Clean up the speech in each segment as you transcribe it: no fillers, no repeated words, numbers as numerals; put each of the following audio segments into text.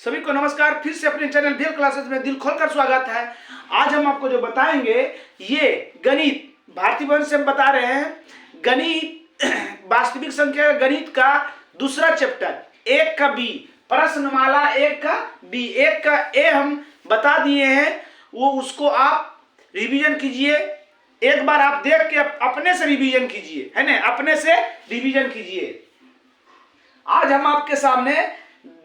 सभी को नमस्कार। फिर से अपने चैनल भेल क्लासेस में दिल खोलकर स्वागत है। आज हम आपको जो बताएंगे ये गणित भारतीय वंश से हम बता रहे हैं गणित वास्तविक संख्या गणित का दूसरा चैप्टर 1 का बी प्रश्नमाला 1 का बी 1 का ए हम बता दिए हैं। वो उसको आप रिवीजन कीजिए, एक बार आप देख के अपने से रिवीजन कीजिए, है ना, अपने से रिवीजन कीजिए। आज हम आपके सामने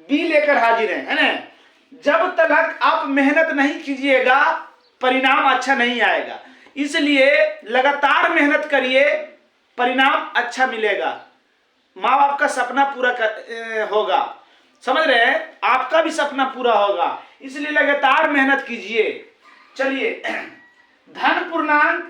बी लेकर हाजिर हैं, है ना। जब तक आप मेहनत नहीं कीजिएगा परिणाम अच्छा नहीं आएगा, इसलिए लगातार मेहनत करिए, परिणाम अच्छा मिलेगा। माँ बाप का सपना पूरा होगा, समझ रहे हैं, आपका भी सपना पूरा होगा, इसलिए लगातार मेहनत कीजिए। चलिए, धन पूर्णांक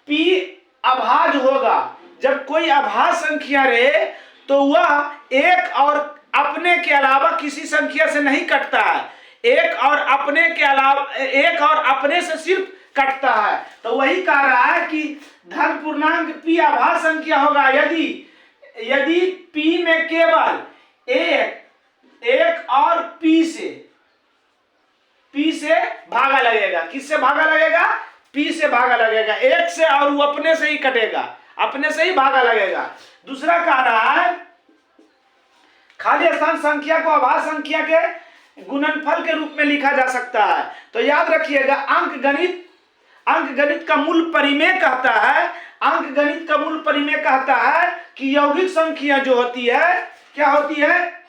पी अभाज्य होगा। जब कोई अभाज्य संख्या रहे तो वह एक और अपने के अलावा किसी संख्या से नहीं कटता है, एक और अपने के अलावा एक और अपने से सिर्फ कटता है। तो वही कह रहा है कि धन पूर्णांक पी अभाज्य संख्या होगा यदि पी में केवल एक और पी से भागा लगेगा। किससे भागा लगेगा? पी से भागा लगेगा, एक से, और वो अपने से ही कटेगा, अपने से ही भागा लगेगा। दूसरा कह रहा है खाली स्थान संख्या को अभाज्य संख्या के गुणनफल के रूप में लिखा जा सकता है। तो याद रखिएगा, अंकगणित का मूल परिमेय कहता है, अंकगणित का मूल परिमेय कहता है कि यौगिक संख्या जो होती है, क्या होती है?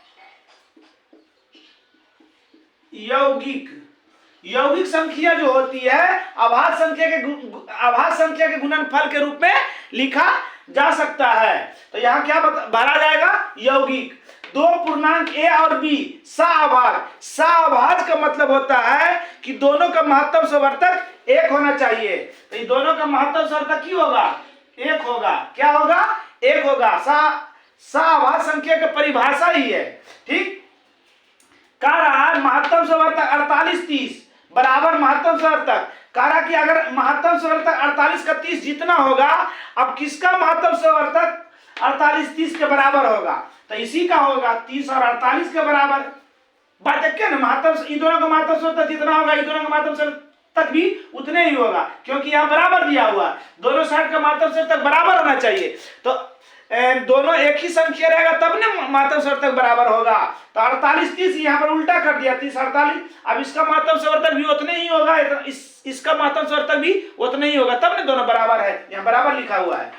यौगिक संख्या जो होती है अभाज्य संख्या के गुणनफल के रूप में लिखा जा सकता है। तो यहाँ क्या भरा जाएगा? यौगिक। दो पूर्णांक ए और बी सअभाज्य का मतलब होता है कि दोनों का महत्तम संवर्धक एक होना चाहिए। तो ये दोनों का महत्तम संवर्धक की होगा? एक होगा। क्या होगा? एक होगा। सअभाज्य संख्या की परिभाषा ही है, ठीक। कह रहा है महत्तम संवर्धक 48 30 बराबर महत्तम संवर्धक। कह रहा कि अगर महत्तम संवर्धक 48 का 30 जितना होगा, अब किसका महत्तम संवर्धक 48 30 के बराबर होगा? तो इसी का होगा, 30 और 48 के बराबर। बात है क्या ना, महत्तम इन दोनों का महत्तम संवर्धक जितना होगा, इन दोनों का महत्तम संवर्धक भी उतने ही होगा, क्योंकि यहाँ बराबर दिया हुआ है। दोनों साइड का महत्तम संवर्धक बराबर होना चाहिए। तो दोनों एक ही संख्या रहेगा तब ना महत्तम संवर्धक बराबर होगा। तो 48 30 यहाँ पर उल्टा कर दिया, 30 48। अब इसका महत्तम संवर्धक भी उतने ही होगा, इसका महत्तम संवर्धक भी उतने ही होगा, तब ना दोनों बराबर है, यहाँ बराबर लिखा हुआ है।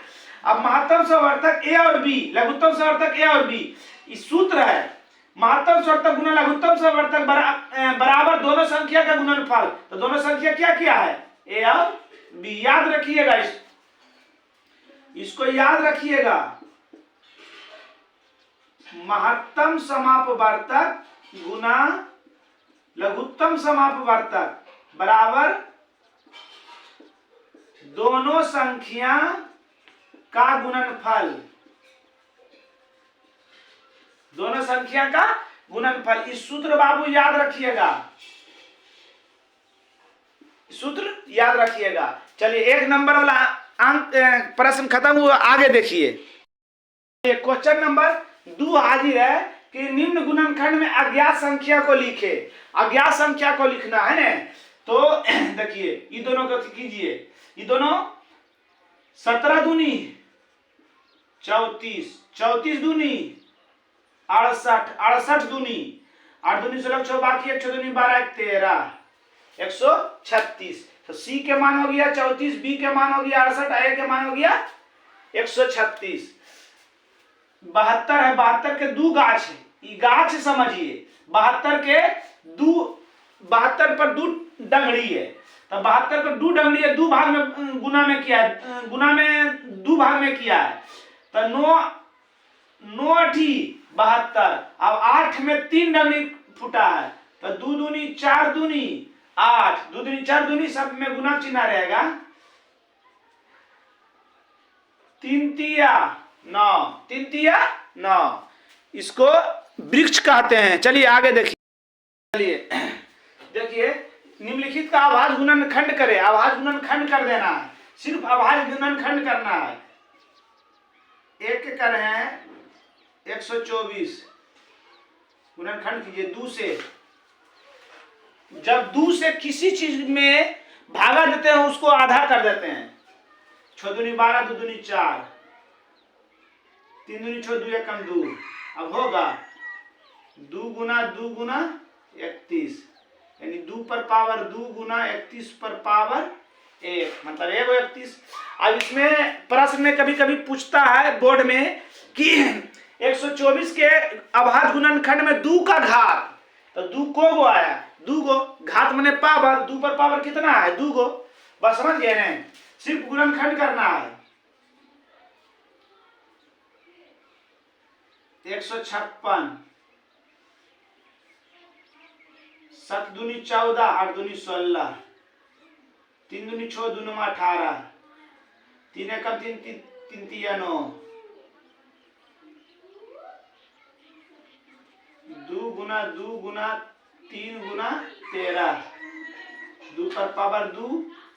अब महत्तम संवर्धक ए और बी, लघुत्तम संवर्धक ए और बी, इस सूत्र है महत्तम संवर्धक गुना लघुत्तम संवर्धक बराबर दोनों संख्या का गुणनफल। तो दोनों संख्या क्या क्या है? ए और बी। याद रखिएगा, इसको याद रखिएगा। महत्तम समापवर्तक गुना लघुत्तम समापवर्तक बराबर दोनों संख्या का गुणनफल। दोनों संख्या का गुणनफल। इस सूत्र बाबू याद रखिएगा, सूत्र याद रखिएगा। चलिए, एक नंबर वाला अंक प्रश्न खत्म हुआ, आगे देखिए। क्वेश्चन नंबर 2 हाजिर है कि निम्न गुणनखंड में अज्ञात संख्या को लिखे। अज्ञात संख्या को लिखना है ना। तो देखिए, ये दोनों को कीजिए। ये दोनों 17 दूनी 34, 34 दूनी 68, 68 दूनी 8 दूनी 16, 6 बाकी 1 6 दूनी 12 1 13 136। तो सी के मान हो गया 34, बी के मान हो गया 68, ए के मान हो गया 136। 72 है, 72 के 2 गाछ है, ये गाछ समझिए। 72 पर 2 डंगड़ी है। तो 72 पर 2 डंगड़ी है, 2 भाग में गुना में किया है, गुना में 2 भाग में किया है। तो 9 8 72। अब 8 में 3 डंगड़ी फूटा है, तो 2 दूनी 4 दूनी 8, 2 दूनी 4 दूनी, सब में गुना चिन्ह रहेगा। 3 तिया 9, 3 तिया 9। इसको वृक्ष कहते हैं। चलिए आगे देखिए। देखिए, निम्नलिखित का अभाज्य गुणनखंड करे। अभाज्य गुणनखंड कर देना है, सिर्फ अभाज्य गुणनखंड करना है। एक के कर हैं 124, गुणनखंड कीजिए 2 से जब दो से किसी चीज में भागा देते हैं उसको आधा कर देते हैं। 6 दूनी 12, 2 दूनी 4, 3 दूनी 6, 2 एकम 2। अब होगा 2 गुना 2 गुना 31, यानी 2 पर पावर 2 गुना 31 पर पावर 1, मतलब 1 और 31। अब इसमें प्रश्न में कभी कभी पूछता है बोर्ड में कि 124 के अभाज्य गुणनखंड में 2 का घात, तो 2 को आया, 2 गो घात मैंने पावर, 2 पर पावर कितना है 2 गो। बस समझ गए ना, सिर्फ गुणनखंड करना है। 156, 7 दूनी 14, 8 दूनी 16, 3 दूनी 6, 2 9 18, 3 एकम 3, 3 3 9, 2 गुना 2 गुना 3 गुना 13, 2 पर पावर 2,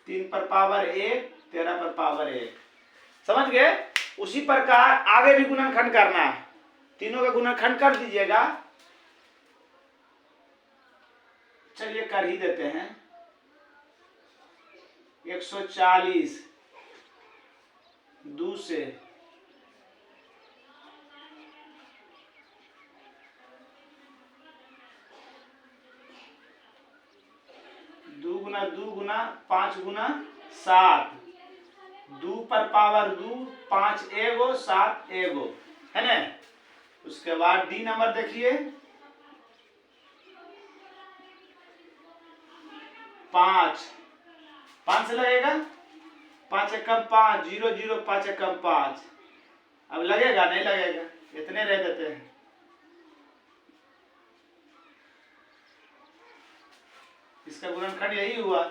3 पर पावर 1, 13 पर पावर 1। समझ गए। उसी प्रकार आगे भी गुणनखंड करना है, तीनों का गुणनखंड कर दीजिएगा। चलिए कर ही देते हैं। 140 2 से 2 गुना 2 गुना 5 गुना 7, 2 पर पावर 2, 5 एगो 7 एगो, है ना। उसके बाद डी नंबर देखिए, 5 से लगेगा, 5 एकम 5, 0 0, 5 एकम 5। अब लगेगा नहीं लगेगा, इतने रह देते हैं। इसका गुणनखंड यही हुआ।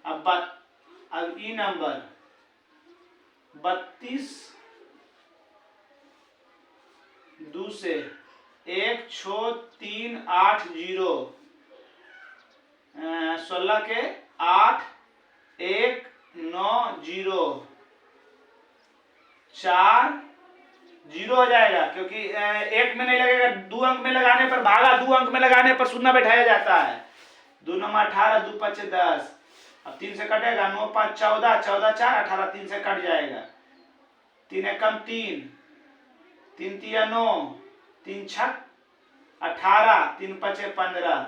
अब ई नंबर 32 2 से 1 6 3 8 0, 16 के 8 1 9 0, 4 0 हो जाएगा, क्योंकि 1 में नहीं लगेगा, 2 अंक में लगाने पर भागा, 2 अंक में लगाने पर शून्य बैठाया जाता है। 2 9 18, 2 5 10। अब 3 से कटेगा, 9 5 14, 14 4 18, 3 से कट जाएगा। 3 एकम 3, 3 3 9, 3 6 18, 3 5 15,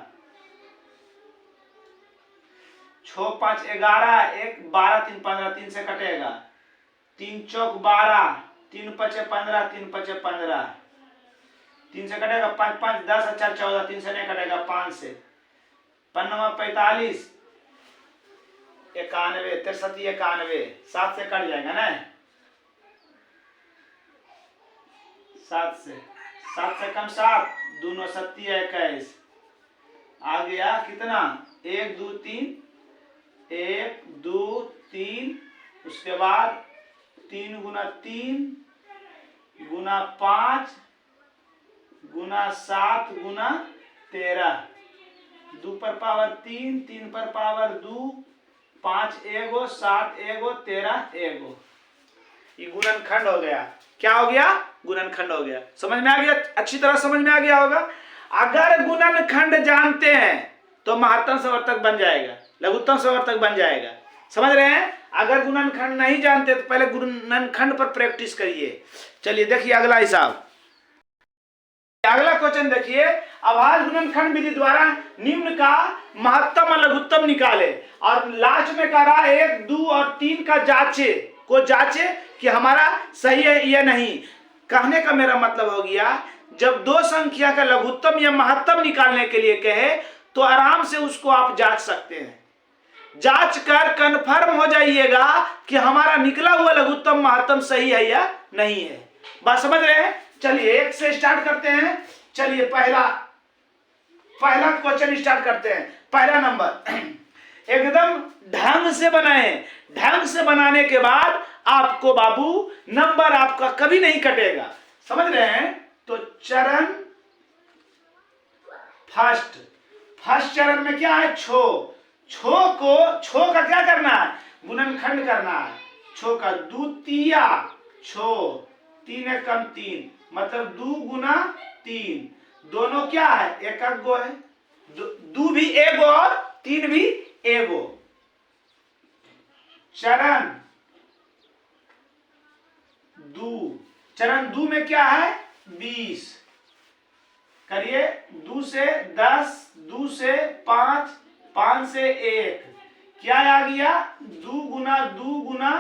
6 5 11, 1 12, 3 15, 3 से कटेगा। 3 चौक 12, 3 5 15, 3 5 15, 3 से कटेगा। 5 5 10, 4 14, 3 से नहीं कटेगा, 5 से। 5 9 45, 91, 63 91, 7 से कट जाएगा ना, 7 से कम 7, 2 9 7 21। आ गया कितना, 1 2 3, 1 2 3, उसके बाद 3 गुना 3 गुना 5 गुना 7 गुना 13, 2 पर पावर 3, 3 पर पावर 2, 5 एगो 7 एगो 13 एगो। ये गुणनखंड हो गया। क्या हो गया, गुणनखंड हो गया। समझ में आ गया, अच्छी तरह समझ में आ गया होगा। अगर गुणनखंड जानते हैं तो महत्तम समर्थक बन जाएगा, लघुत्तम समर्थक बन जाएगा। समझ रहे हैं। अगर गुणनखंड नहीं जानते तो पहले गुणनखंड पर प्रैक्टिस करिए। चलिए देखिए अगला हिसाब, अगला क्वेश्चन देखिए। अभाज्य गुणनखंड विधि द्वारा निम्न का महत्तम और लघुत्तम निकाले, और लास्ट में कह रहा है 1 2 और 3 का जांचे कि हमारा सही है या नहीं। कहने का मेरा मतलब हो गया, जब दो संख्या का लघुत्तम या महत्तम निकालने के लिए कहे तो आराम से उसको आप जांच सकते हैं। जांच कर कंफर्म हो जाइएगा कि हमारा निकला हुआ लघुत्तम महत्तम सही है या नहीं है। बात समझ रहे हैं। चलिए 1 से स्टार्ट करते हैं। चलिए पहला क्वेश्चन स्टार्ट करते हैं। पहला नंबर एकदम ढंग से बनाए। ढंग से बनाने के बाद आपको बाबू नंबर आपका कभी नहीं कटेगा। समझ रहे हैं। तो चरण फर्स्ट चरण में क्या है, छो का क्या करना है, गुणनखंड करना है। छो का द्वितीया छो, 3 एकम 3, मतलब 2 गुना 3, दोनों क्या है, एक गो है, दू भी एगो और 3 भी एगो। चरण दू में क्या है 20, करिए 2 से 10, 2 से 5, 5 से 1, क्या आ गया 2 गुना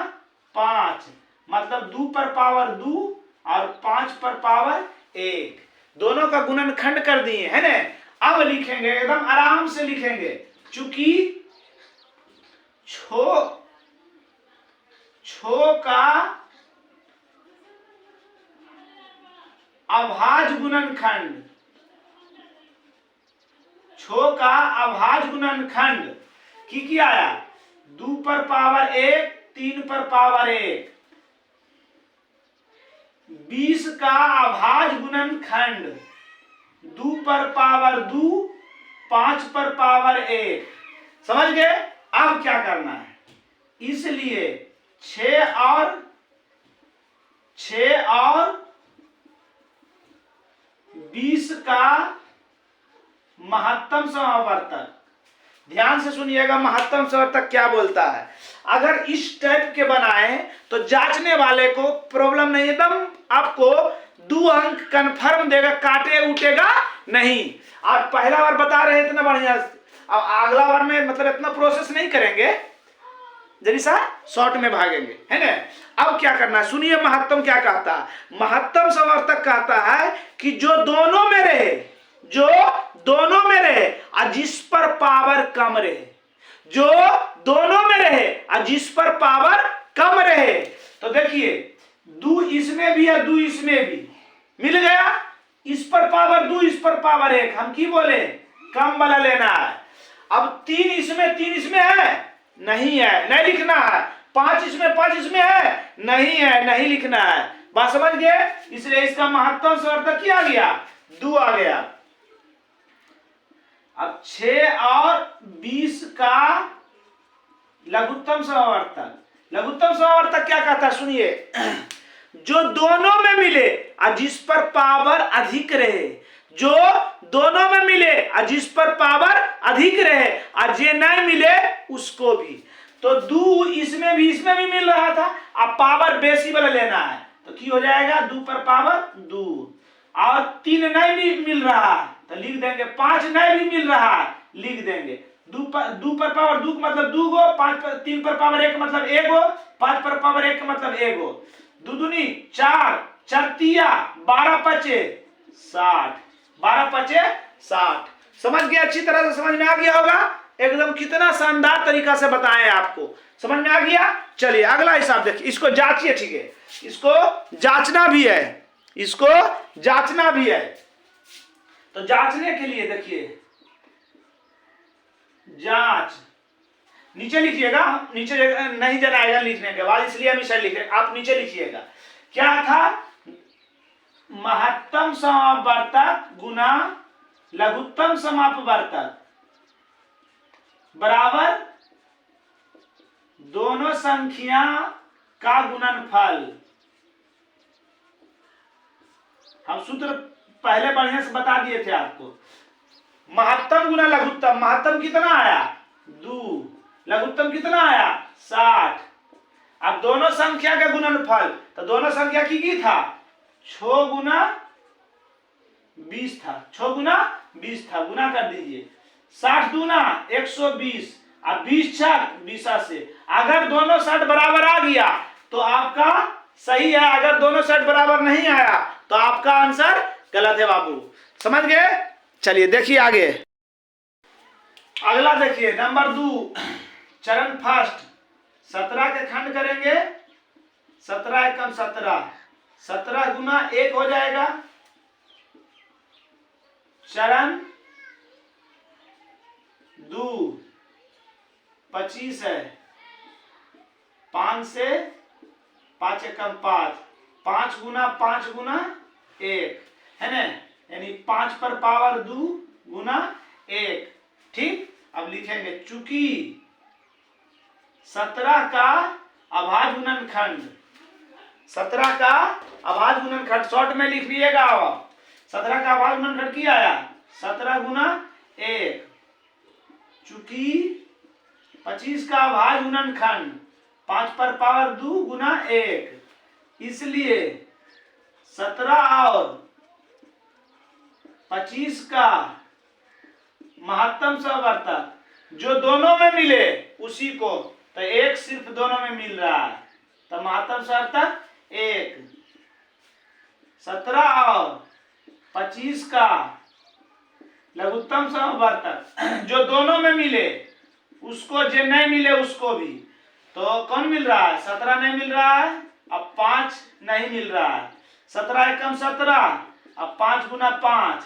5, मतलब 2 पर पावर 2 और 5 पर पावर 1, दोनों का गुणनखंड कर दिए है ना। अब लिखेंगे एकदम आराम से लिखेंगे, चूंकि छो का अभाज्य गुणनखंड, छो का अभाज्य गुणनखंड की आया 2 पर पावर 1, 3 पर पावर 1, 20 का अभाज्य गुणनखंड 2 पर पावर 2, 5 पर पावर 1, समझ गए। अब क्या करना है, इसलिए 6 और 20 का महत्तम समावर्तक, ध्यान से सुनिएगा महत्तम समावर्तक क्या बोलता है। अगर इस टाइप के बनाए तो जांचने वाले को प्रॉब्लम नहीं, एकदम आपको 2 अंक कंफर्म देगा, काटे उठेगा नहीं। और पहला बार बता रहे हैं इतना बढ़िया, अब अगला बार में मतलब इतना प्रोसेस नहीं करेंगे, जैसा शॉर्ट में भागेंगे है ना। अब क्या करना है सुनिए, महत्तम क्या कहता है। महत्तम समावर्तक कहता है कि जो दोनों में रहे और जिस पर पावर कम रहे, जो दोनों में रहे और जिस पर पावर कम रहे। तो देखिए 2 इसमें भी है 2 इसमें भी, मिल गया, इस पर पावर 2 इस पर पावर 1, हम की बोले कम वाला लेना है। अब 3 इसमें 3 इसमें है, नहीं है, नहीं लिखना है। 5 इसमें 5 इसमें है, नहीं है, नहीं लिखना है। बात समझ गए, इसलिए इसका महत्तम समावर्तक क्या आ गया 2 आ गया। अब 6 और 20 का लघुत्तम समावर्तक, लघुत्तम समावर्तक क्या कहता है सुनिए, जो दोनों में मिले और जिस पर पावर अधिक रहे, जो दोनों में मिले और जिस पर पावर अधिक रहे और जे नहीं मिले उसको भी। तो 2 इसमें भी मिल रहा था, अब पावर बेसी वाला लेना है तो की हो जाएगा 2 पर पावर 2, और 3 नहीं भी मिल रहा है तो लिख देंगे, 5 नहीं भी मिल रहा है लिख देंगे 2 पर पावर 2 मतलब 2 गो, 3 पर पावर 1 मतलब 1 गो, 5 पर पावर 1 मतलब 1 गो, 2 दूनी 4, 4 तिया 12 पचे 60, 12 पचे 60। समझ गए, अच्छी तरह से समझ में आ गया होगा, एकदम कितना शानदार तरीका से बताएं आपको, समझ में आ गया। चलिए अगला हिसाब देखिए, इसको जांचिए, ठीक है, इसको जांचना भी है, इसको जांचना भी है। तो जांचने के लिए देखिए, जांच नीचे लिखिएगा, नीचे नहीं जनाएगा लिखने के बाद, इसलिए हम इसे लिखे, आप नीचे लिखिएगा। क्या था, महत्तम समावर्तक गुना लघुत्तम समापवर्तक बराबर दोनों संख्या का गुणनफल। हम सूत्र पहले बढ़िया से बता दिए थे आपको, महत्तम गुना लघुत्तम, महत्तम कितना आया 2, लघुत्तम कितना आया 60। अब दोनों संख्या का गुणनफल, तो दोनों संख्या की था 6 गुना 20 था, 6 गुना 20 था, गुना कर दीजिए, 60 दूना 120, अब 20 छक 20 से, अगर दोनों 60 बराबर आ गया तो आपका सही है, अगर दोनों 60 बराबर नहीं आया तो आपका आंसर गलत है बाबू, समझ गए। चलिए देखिए आगे, अगला देखिए नंबर 2, चरण फर्स्ट, 17 के खंड करेंगे, 17 एकम 17, 17 गुना 1 हो जाएगा, चरण 2 25 है, 5 से 5 एकम 5, 5 गुना 1 है ना, यानी 5 पर पावर 2 गुना 1, ठीक। अब लिखेंगे चूंकि 17 का अभाज्य गुणनखंड, 17 का अभाज्य गुणनखंड शॉर्ट में लिख लीजिएगा, 17 का अभाज्य गुणनखंड क्या आया 17 गुना 1। चूंकि 25 का भाज्य गुणनखंड 5 पर पावर 2 गुना 1, इसलिए 17 और 25 का महत्तम समवर्तक जो दोनों में मिले उसी को, तो 1 सिर्फ दोनों में मिल रहा है, तो महत्तम समवर्तक 1। 17 और 25 का लघुत्तम समवर्तक जो दोनों में मिले उसको, जो नहीं मिले उसको भी, तो कौन मिल रहा है? 17 नहीं मिल रहा है, अब 5 नहीं मिल रहा है। 17 एकम 17, अब 5 गुना 5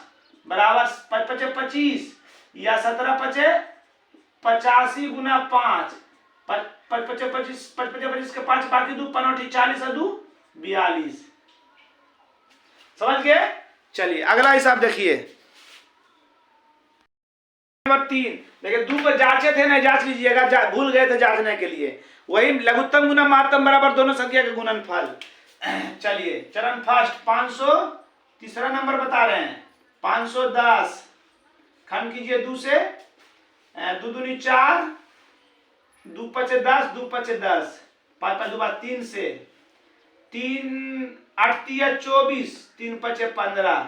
बराबर 5 पचे 25, या 17 पचे 85 गुना 5, 5 पचे 25, 5 पचे 25 के 5 बाकी 2 5 40 और 2 42। समझ गए? चलिए अगला हिसाब देखिए, नंबर 3। देखिए 2 को जांचे थे, नहीं जांच लीजिएगा, भूल गए थे जांचने के लिए। वही लघुत्तम गुना महत्तम बराबर दोनों संख्या के गुणनफल। चलिए चरण फर्स्ट 500, तीसरा नंबर बता रहे हैं 510 खंड कीजिए 2 से, 2 दूनी 4, 2 पचे 10, 2 पचे 10, 5 5 2 3 से, 3 8 3 24, 3 पचे 15,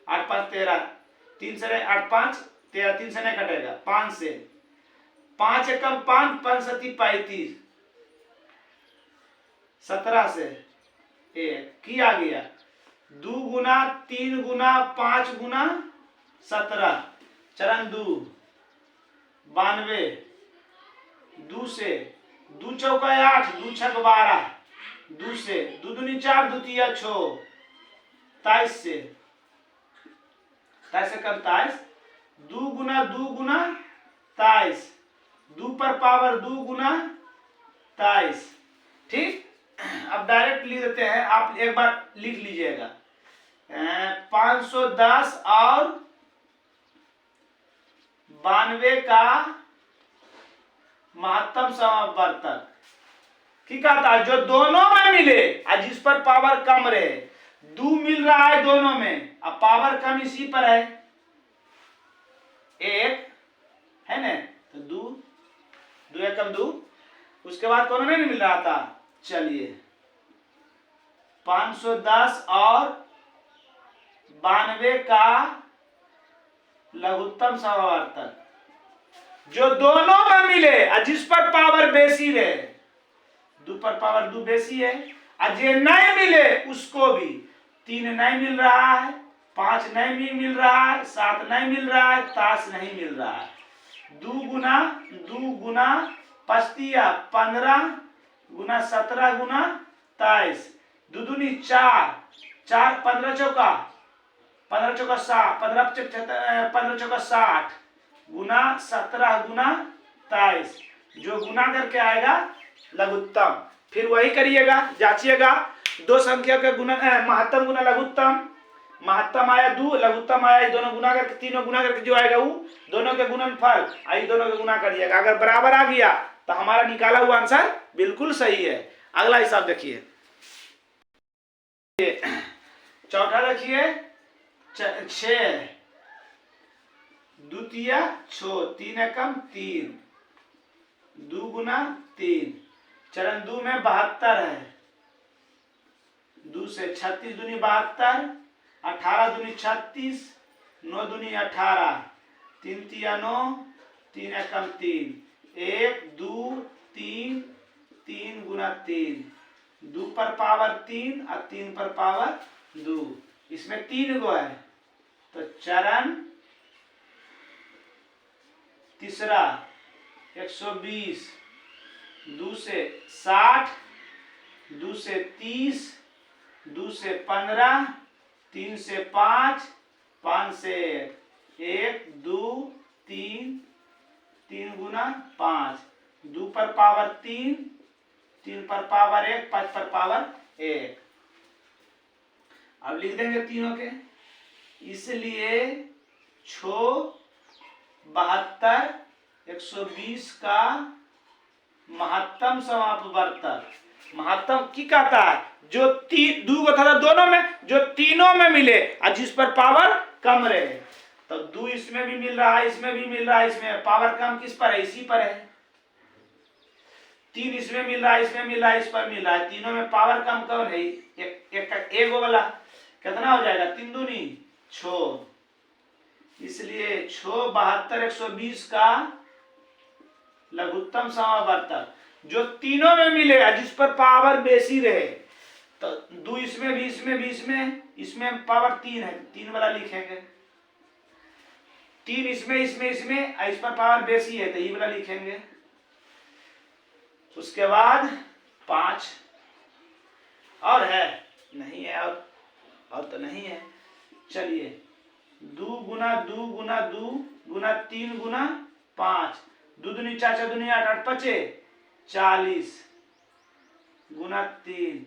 8 5 13, 3 से 8 5 13, 3 से नहीं कटेगा, 5 से, 5 एकम 5, 5 सती 35, 17 से 1 किया गया, 2 गुना 3 गुना 5 गुना 17, चरण 2 92, 2 से, 2 चौका 8, 2 छक 12, 2 से, 2 दूनी 4, 2 तिया 6, 23 से, 23 एकम 23, 2 गुना 23, 2 पर पावर 2 गुना 23। ठीक, अब डायरेक्ट लिख देते हैं, आप एक बार लिख लीजिएगा। 510 और 92 का महत्तम समवर्तक की कहता है जो दोनों में मिले और जिस पर पावर कम रहे। 2 मिल रहा है दोनों में, अब पावर कम इसी पर है 1 है ना, तो 2 एकम 2, उसके बाद कौन नहीं मिल रहा था। चलिए 510 और 92 का लघुत्तम समवर्तक जो दोनों में मिले और जिस पर पावर बेसी रहे, 2 पर पावर 2 बेसी है, और जो नहीं मिले उसको भी, 3 नहीं मिल रहा है, 5 नहीं मिल रहा है, 7 नहीं मिल रहा है, 10 नहीं मिल रहा है। 2 गुना 15 गुना 17 गुना 23, 2 दूनी 4, 4 15 चौका 60, 15 चौका 60 गुना 17 गुना 23, जो गुना करके आएगा लघुत्तम। फिर वही करिएगा, जांचिएगा, 2 संख्या के गुना महत्तम गुना लघुत्तम, महत्तम आया 2, लघुत्तम आया, दोनों गुना करके, तीनों गुना करके जो आएगा वो दोनों के गुणनफल, आई दोनों के गुना करिएगा। अगर बराबर आ गया तो हमारा निकाला हुआ आंसर बिल्कुल सही है। अगला हिसाब देखिए, चौथा देखिए 6 द्वितीय 6, 3 एकम 3, 2 गुना 3, चरण 2 में 72 है, 2 से 36 दूनी 72, 18 दूनी 36, 9 दूनी 18, 3 तिया 9, 3 एकम 3, 1 2 3, 3 गुना 3, 2 पर पावर 3 और 3 पर पावर 2, इसमें 3 गो है, तो चरण तीसरा 120, 2 से 60, 2 से 30, 2 से 15, 3 से 5, 5 से 1 2 3, 3 गुना 5, 2 पर पावर 3, 3 पर पावर 1, 5 पर पावर 1। अब लिख देंगे तीनों के, इसलिए 6 72 120 का महत्तम समापवर्तक, महत्तम की कहता है जो 2 था दोनों में, जो तीनों में मिले और जिस पर पावर कम रहे। तो 2 इसमें भी मिल रहा है, इसमें भी मिल रहा है, इसमें पावर कम किस पर है? इसी पर है। 3 इसमें मिल रहा है, इसमें मिल रहा है, इस पर मिल रहा है, तीनों में पावर कम कौन है? एक वाला कितना हो जाएगा? 3 दूनी 6, इसलिए 6 72 120 का लघुत्तम समावर्तक जो तीनों में मिलेगा, जिस पर पावर बेसी रहे। तो 2 इसमें भी, इसमें भी, इसमें पावर 3 है, 3 वाला लिखेंगे। 3 इसमें, इसमें, इस पर पावर बेसी है तो ये वाला लिखेंगे। उसके बाद 5 और है नहीं है, और तो नहीं है। चलिए 2 गुना 2 गुना 2 गुना 3 गुना 5, 2 दूनी 4, 4 दूनी 8, 8 पचे 40 गुना 3,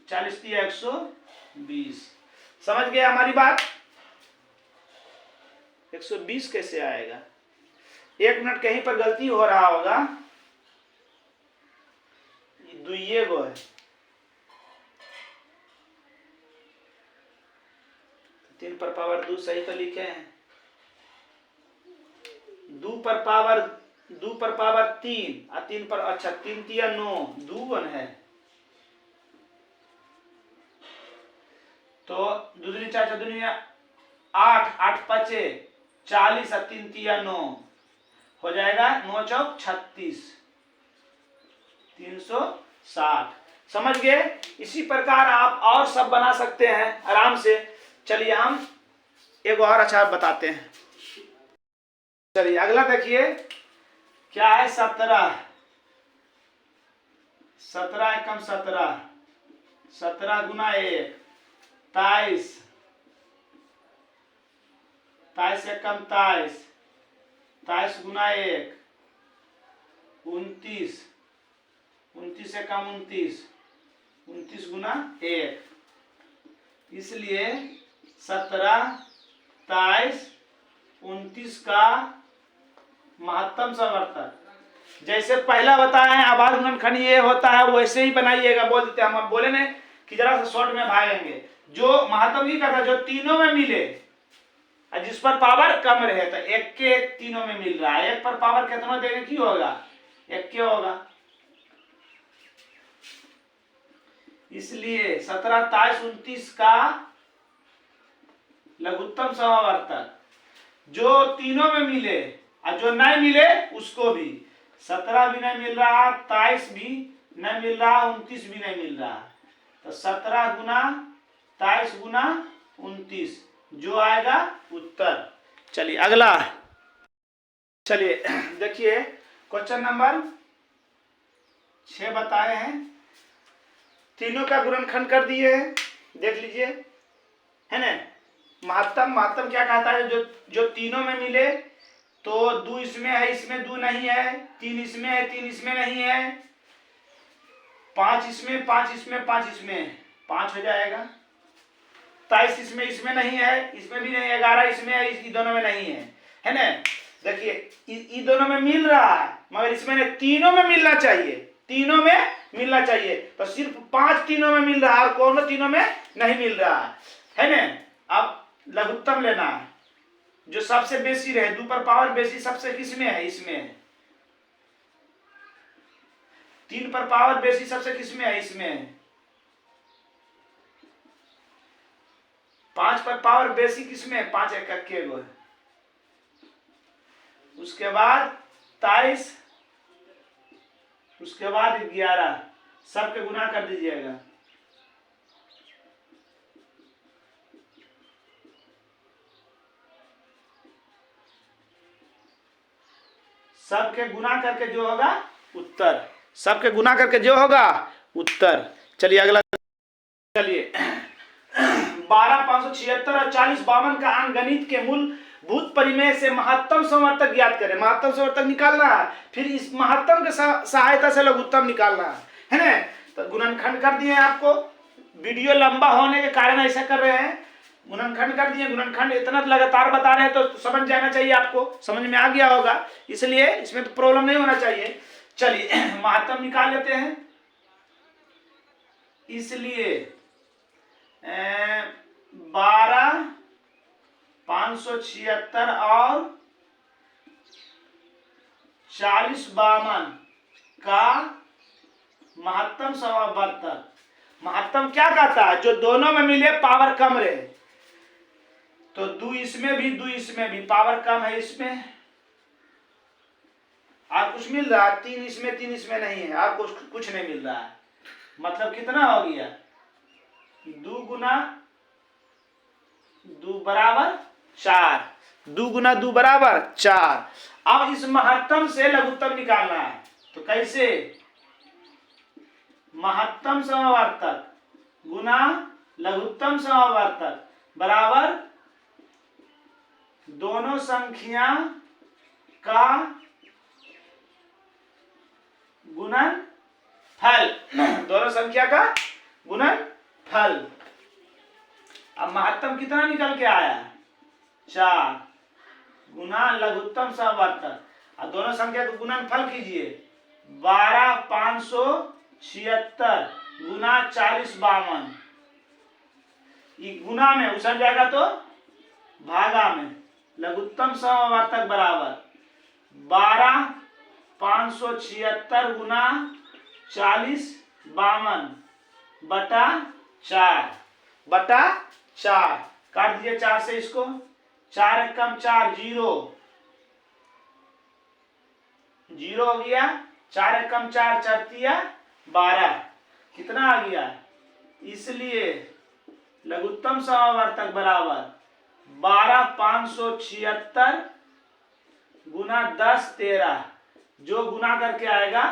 40 3 120। समझ गए हमारी बात? 120 कैसे आएगा? 1 मिनट कहीं पर गलती हो रहा होगा, दुइये गो है, 3 पर पावर 2 सही तो लिखे हैं। 2 पर पावर 3 और 3 पर, अच्छा 3 तिया 9, 2 1 है तो 2 दूनी 4, 4 दूनी 8, 8 पचे 40 और 3 तिया 9 हो जाएगा, 9 चौक 36, 360। समझ गए? इसी प्रकार आप और सब बना सकते हैं आराम से। चलिए हम एक और अच्छा बताते हैं। चलिए अगला देखिए क्या है? 17, 17 एकम 17, 17 गुना 1 23, 23 एकम 23, 23 गुना 1 29, 29 एकम 29, 29 गुना 1, इसलिए 17 23 29 का महत्तम समवर्तक। जैसे पहला बताए हैं आबाद गुणनखंड ये होता है, वैसे ही बनाइएगा। बोल देते हैं हम, बोले ना कि जरा सा शॉर्ट में भागेंगे। जो महत्तम की करता, जो तीनों में मिले और जिस पर पावर कम रहे, तो 1 के 1 तीनों में मिल रहा है। 1 पर पावर कितना देंगे की होगा? 1 के होगा। इसलिए 17 23 29 का लघुत्तम समावर्तक जो तीनों में मिले और जो नहीं मिले उसको भी, 17 भी नहीं मिल रहा, 23 भी नहीं मिल रहा, 29 भी नहीं मिल रहा, तो 17 गुना 23 गुना 29 जो आएगा उत्तर। चलिए अगला, चलिए देखिए क्वेश्चन नंबर 6 बताए हैं, तीनों का गुणनखंड कर दिए हैं, देख लीजिए है ना। महत्तम क्या कहता है? जो तीनों में मिले, तो 2 इसमें है, इसमें 2 नहीं है, 3 इसमें है, 3 इसमें नहीं है, 5 इसमें, 5 इसमें, 5 इसमें, 5 हो जाएगा। 23 इसमें नहीं है, इसमें भी नहीं है, 11 इसमें है, इस दोनों में नहीं है ना। देखिए इन दोनों में मिल रहा है, मगर इसमें नहीं, तीनों में मिलना चाहिए, तीनों में मिलना चाहिए। तो सिर्फ 5 तीनों में मिल रहा है और कौन तीनों में नहीं मिल रहा है ना। अब लघुत्तम लेना है जो सबसे बेसी रहे, 2 पर पावर बेसी सबसे किसमें है? इसमें है। 3 पर पावर बेसी सबसे किसमें है? इसमें है। 5 पर पावर बेसी किसमें है? 5 इक्के गो है। उसके बाद 23, उसके बाद 11, सबके गुना कर दीजिएगा। सबके गुना करके जो होगा उत्तर, सबके गुना करके जो होगा उत्तर। चलिए अगला, चलिए 12 576 और 40 52 का अंकगणित के मूलभूत परिमेय से महत्तम समवर्तक ज्ञात करें। महत्तम समवर्तक निकालना है, फिर इस महत्तम के सहायता से लघुत्तम निकालना है ना। तो गुणनखंड कर दिए आपको, वीडियो लंबा होने के कारण ऐसा कर रहे हैं। गुणनखंड कर दिए, गुणनखंड इतना लगातार बता रहे हैं तो समझ जाना चाहिए, आपको समझ में आ गया होगा, इसलिए इसमें तो प्रॉब्लम नहीं होना चाहिए। चलिए महत्तम निकाल लेते हैं। इसलिए 12 576 और 40 52 का महत्तम समावर्तक। महत्तम क्या कहता है? जो दोनों में मिले पावर कम रहे। तो 2 इसमें भी 2 इसमें भी पावर कम है, इसमें और कुछ मिल रहा है, 3 इसमें 3 इसमें नहीं है और कुछ नहीं मिल रहा है। मतलब कितना हो गया? 2 गुना 2 बराबर 4। 2 गुना 2 बराबर 4। अब इस महत्तम से लघुत्तम निकालना है। तो कैसे? महत्तम समावर्तक गुना लघुत्तम समावर्तक बराबर दोनों संख्या का गुणनफल। दोनों संख्या का गुणनफल। अब महत्तम कितना निकल के आया? 4 गुना लघुत्तम समावर्तक और दोनों संख्या का गुणनफल कीजिए। 12 576 गुना 40 52। ये गुना में उछल जाएगा तो भागा में। लघुत्तम समावर्तक बराबर 12 576 गुना 40 52 बटा 4 काट दीजिए 4 से इसको। 4 एक कम 4 0 हो गया। 4 एक कम 4 चरतिया 12 कितना आ गया? इसलिए लघुत्तम समावर्तक बराबर 12 576 गुना 10 13। जो गुना करके आएगा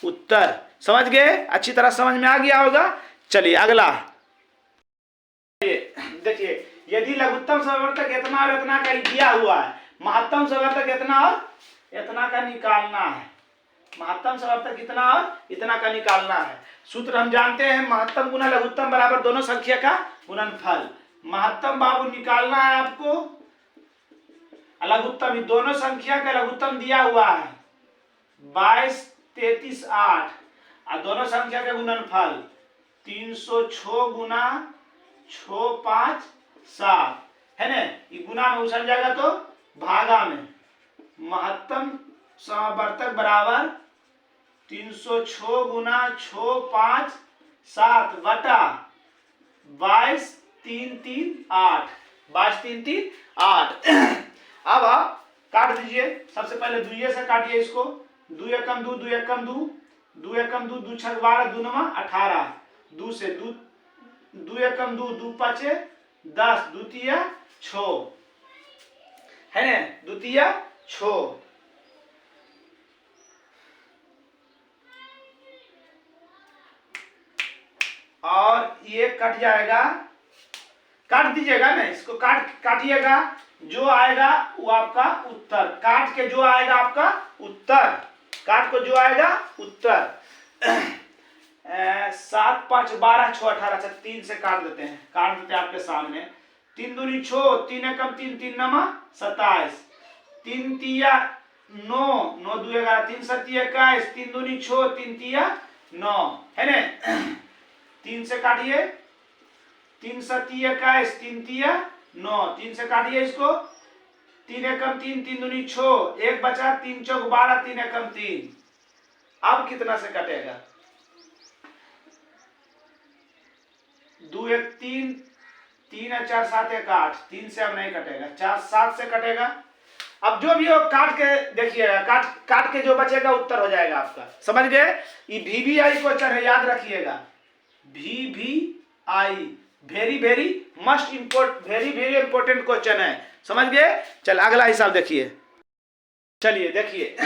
उत्तर। समझ गए? अच्छी तरह समझ में आ गया होगा। चलिए अगला देखिए, यदि लघुत्तम समावर्तक इतना और इतना का दिया हुआ है, महत्तम समावर्तक इतना और इतना का निकालना है। महत्तम समावर्तक इतना और इतना का निकालना है। सूत्र हम जानते हैं, महत्तम गुना लघुत्तम बराबर दोनों संख्या का गुणनफल। महत्तम बाबू निकालना है आपको, लघुत्तम दोनों संख्या का लघुत्तम दिया हुआ है 22 33 8 और दोनों संख्या का गुणनफल 306 गुना 6 5 7 है ना। ये गुना में उछल जाएगा तो भागा में। महत्तम समावर्तक बराबर 306 गुना 6 5 7 बटा 22 3 3 8। 22 3 3 8। अब आप काट दीजिए। सबसे पहले दुइये से काटिए इसको। 2 एकम 2 2 एकम 2 2 एकम 2 2 6 12 2 9 18। 2 से 2 एकम 2 2 5 10 द्वितीय 6 है ना। द्वितीय 6 और ये कट जाएगा। काट दीजिएगा ना इसको। काटिएगा। जो आएगा वो आपका उत्तर। काट के जो आएगा आपका उत्तर। काट को जो आएगा उत्तर। 7 5 12 6 18। अच्छा 3 से काट देते हैं। आपके सामने। 3 दूनी 6 3 एकम 3 3 नमा 27। 3 तिया 9 9 2 11 3 7 21। 3 दूनी 6 3 तिया 9 है ना। 3 से काटिए। 3 7 21 3 तिया 9। 3 से काटिए इसको। 3 एकम 3 3 दूनी 6 1 बचा 3 चौक 12 3 एकम 3। अब कितना से कटेगा? 2 1 3 3 4 7 1 8। 3 से अब नहीं कटेगा। 4 7 से कटेगा। अब जो भी हो काट के देखिएगा। काट के जो बचेगा उत्तर हो जाएगा आपका। समझ गए? ये VVI क्वेश्चन है, याद रखिएगा। VVI very very must important, very very important question है। समझ गए? चल अगला हिसाब देखिए। चलिए देखिए,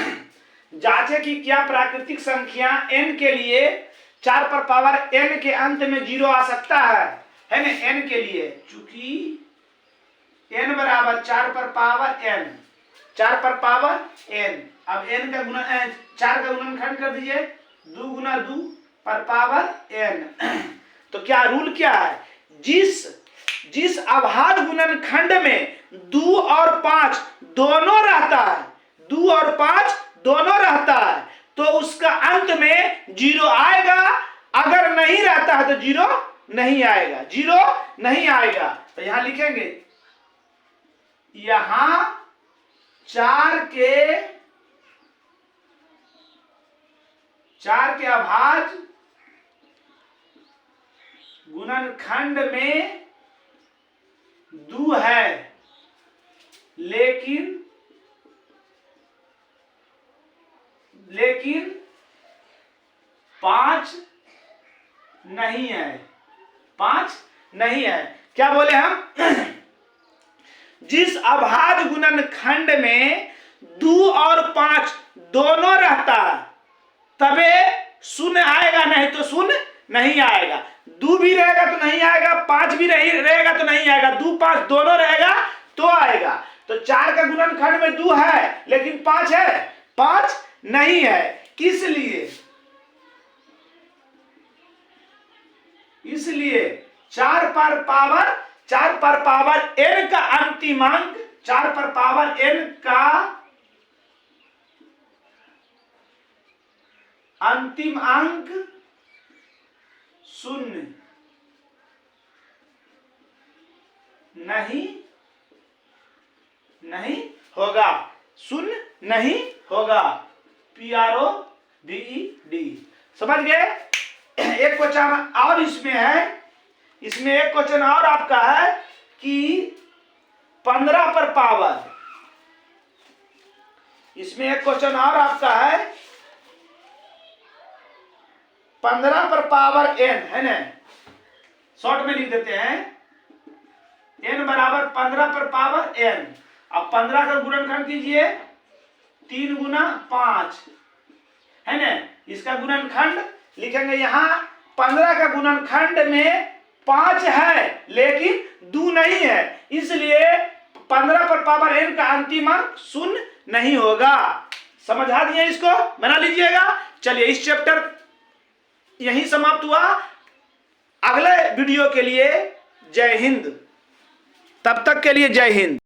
जांचे कि क्या प्राकृतिक संख्या n के लिए 4 पर पावर n के अंत में 0 आ सकता है ना। n के लिए चूंकि n बराबर 4 पर पावर n, 4 पर पावर n। अब n का गुणन 4 का गुणनखंड कर दीजिए। 2 गुना 2 पर पावर n। तो क्या रूल क्या है? जिस अभाज्य गुणनखंड में 2 और 5 दोनों रहता है, 2 और 5 दोनों रहता है, तो उसका अंत में 0 आएगा। अगर नहीं रहता है तो 0 नहीं आएगा, 0 नहीं आएगा। तो यहां लिखेंगे, यहां 4 के अभाज्य गुणनखंड में 2 है, लेकिन 5 नहीं है, 5 नहीं है। क्या बोले हम? जिस अभाज्य गुणनखंड में 2 और 5 दोनों रहता तबे शून्य आएगा, नहीं तो शून्य नहीं आएगा। 2 भी रहेगा तो नहीं आएगा, 5 भी रहेगा तो नहीं आएगा, 2 5 दोनों रहेगा तो आएगा। तो 4 का गुणनखंड में 2 है लेकिन 5 है, 5 नहीं है। किस लिए? इसलिए 4 पर पावर n का अंतिमांक, 4 पर पावर n का अंतिम अंक 0 नहीं होगा, 0 नहीं होगा। PRODED। समझ गए? एक क्वेश्चन और इसमें है, इसमें एक क्वेश्चन और आपका है कि 15 पर पावर, इसमें एक क्वेश्चन और आपका है 15 पर पावर n, है ना? शॉर्ट में लिख देते हैं, n बराबर 15 पर पावर n। अब 15 का गुणनखंड कीजिए, 3 गुना 5, है ना? इसका गुणनखंड लिखेंगे, यहां 15 का गुणनखंड में 5 है लेकिन 2 नहीं है, इसलिए 15 पर पावर n का अंतिम अंक 0 नहीं होगा। समझा दिए? इसको बना लीजिएगा। चलिए, इस चैप्टर यहीं समाप्त हुआ। अगले वीडियो के लिए जय हिंद, तब तक के लिए जय हिंद।